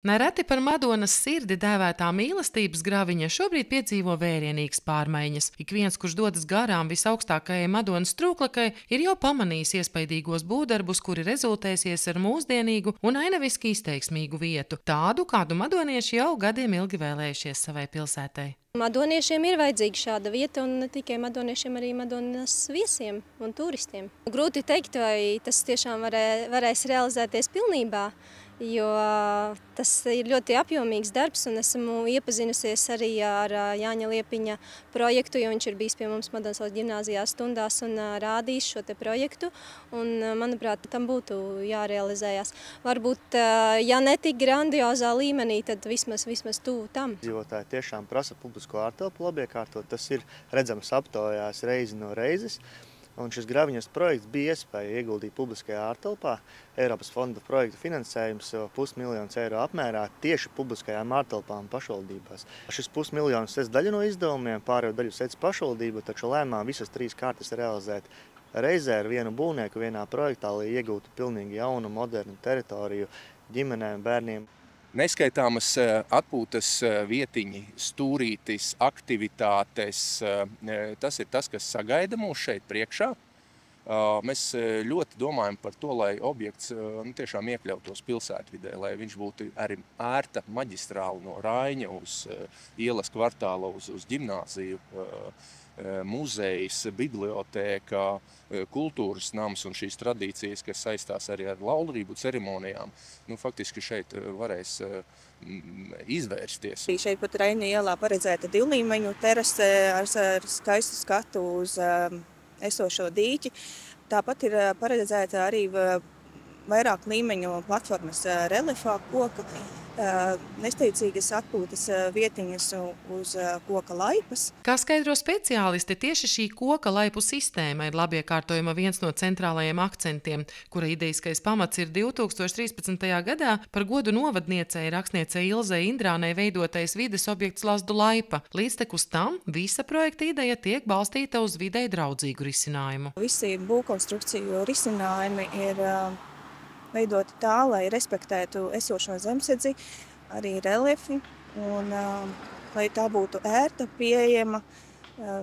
Nereti par Madonas sirdi dēvētā mīlestības graviņa šobrīd piedzīvo vērienīgas pārmaiņas. Ik viens, kurš dodas garām visaugstākajai Madonas trūklakai, ir jau pamanījis iespaidīgos būvdarbus, kuri rezultēsies ar mūsdienīgu un ainaviski izteiksmīgu vietu, tādu, kādu madonieši jau gadiem ilgi vēlējušies savai pilsētai. Madoniešiem ir vajadzīga šāda vieta, un ne tikai madoniešiem, arī Madonas viesiem un turistiem. Grūti teikt, vai tas tiešām varēs realizēties pilnībā, jo tas ir ļoti apjomīgs darbs, un esmu iepazinusies arī ar Jāņa Liepiņa projektu, jo viņš ir bijis pie mums Madonas ģimnāzijā stundās un rādījis šo te projektu, un, manuprāt, tam būtu jārealizējās. Varbūt, ja ne tik grandiozā līmenī, tad vismaz tuvu tam. Dzīvotāji tiešām prasa publisko ārtelpu labiekārtot, tas ir redzams aptaujās reizi no reizes. Un šis graviņas projekts bija iespēja ieguldīt publiskajā ārtelpā. Eiropas fonda projekta finansējums $500 000 apmērā tieši publiskajām ārtelpām pašvaldībās. Šis $500 000 sēdz daļu no izdevumiem, pārējo daļu sēdz pašvaldība, taču lēmām visas 3 kārtas realizēt reizē ar vienu būvnieku vienā projektā, lai iegūtu pilnīgi jaunu, modernu teritoriju ģimenēm, bērniem. Neskaitāmas atpūtas vietiņi, stūrītis, aktivitātes, tas ir tas, kas sagaida mūs šeit priekšā. Mēs ļoti domājam par to, lai objekts tiešām iekļautos pilsētvidē, lai viņš būtu arī ērta maģistrāla no Raiņa uz ielas kvartāla, uz ģimnāziju, muzejs, bibliotēka, kultūras nams un šīs tradīcijas, kas saistās arī ar laulību ceremonijām, faktiski šeit varēs izvērsties. Šeit pat Raiņa ielā paredzēta 2 līmeņu terase ar skaistu skatu uz esošo dīķi. Tāpat ir paredzēta arī vairāk līmeņu platformas reliefā koka, nesteidzīgas atpūtas vietiņas uz koka laipas. Kā skaidro speciālisti, tieši šī koka laipu sistēma ir labiekārtojuma viens no centrālajiem akcentiem, kura ideiskais pamats ir 2013. gadā par godu novadniecei rakstniecei Ilzei Indrānei veidotais vides objekts Lazdu laipa. Līdztekus tam visa projekta ideja tiek balstīta uz videi draudzīgu risinājumu. Visi būvkonstrukciju risinājumi ir veidoti tā, lai respektētu esošo zemsedzi, arī reliefi, un lai tā būtu ērta, pieejama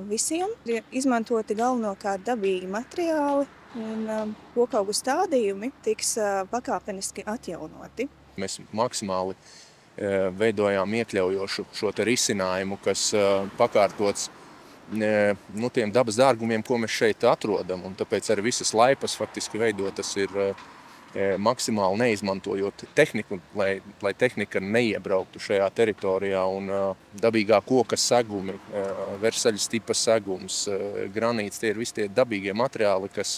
visiem. Ir izmantoti galvenokārt dabīgi materiāli, un kokaugu stādījumi tiks pakāpeniski atjaunoti. Mēs maksimāli veidojām iekļaujošu šo te risinājumu, kas pakārtots tiem dabas dārgumiem, ko mēs šeit atrodam, un tāpēc arī visas laipas faktiski veidotas ir maksimāli neizmantojot tehniku, lai tehnika neiebrauktu šajā teritorijā, un dabīgā koka segumi, versaļas tipa segums, granīts, tie ir visi tie dabīgie materiāli, kas,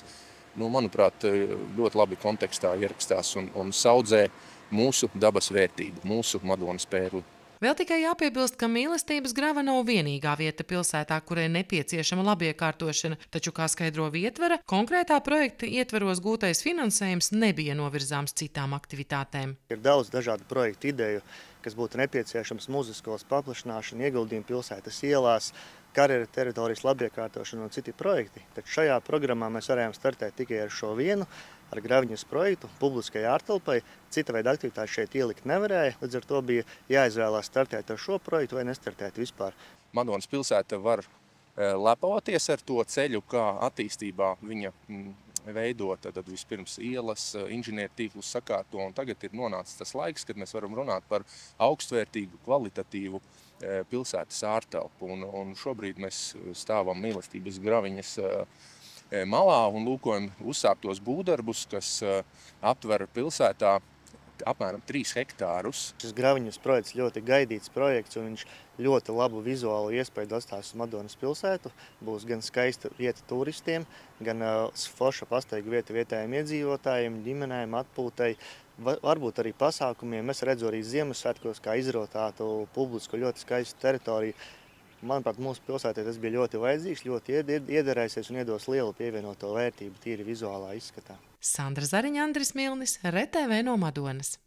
manuprāt, ļoti labi kontekstā ierakstās un saudzē mūsu dabas vērtību, mūsu Madonas pērli. Vēl tikai jāpiebilst, ka mīlestības grava nav vienīgā vieta pilsētā, kurai nepieciešama labiekārtošana, taču, kā skaidro Vietvara, konkrētā projekta ietveros gūtais finansējums nebija novirzāms citām aktivitātēm. Ir daudz dažādu projektu ideju, kas būtu nepieciešams muziskolas paplašināšana, ieguldījumi pilsētas ielās, karjeru teritorijas labiekārtošana un citi projekti. Taču šajā programmā mēs varējām startēt tikai ar šo vienu, ar graviņas projektu, publiskajai ārtelpai. Cita veida aktivitāti šeit ielikt nevarēja, līdz ar to bija jāizvēlās startēt ar šo projektu vai nestartēt vispār. Madonas pilsēta var lepoties ar to ceļu, kā attīstībā viņa veidot, tad vispirms ielas, inženiertīklus sakārto, un tagad ir nonācis tas laiks, kad mēs varam runāt par augstvērtīgu, kvalitatīvu pilsētas ārtelpu, un šobrīd mēs stāvam mīlestības graviņas malā un lūkojam uzsāktos būvdarbus, kas aptver pilsētā apmēram 3 hektārus. Šis graviņas projekts ļoti gaidīts projekts, un viņš ļoti labu vizuālu iespēju atstās uz Madonas pilsētu. Būs gan skaista vieta turistiem, gan forša pastaiga vieta vietējiem iedzīvotājiem, ģimenēm, atpūtai, varbūt arī pasākumiem. Es redzu arī Ziemassvētkos, kā izrotātu publisku ļoti skaistu teritoriju. Manuprāt, mūsu pilsētē tas bija ļoti vajadzīgs, ļoti iederēsies un iedos lielu pievienoto vērtību tīri vizuālā izskatā. Sandra Zariņa, Andris Milnis, RTV no Madonas.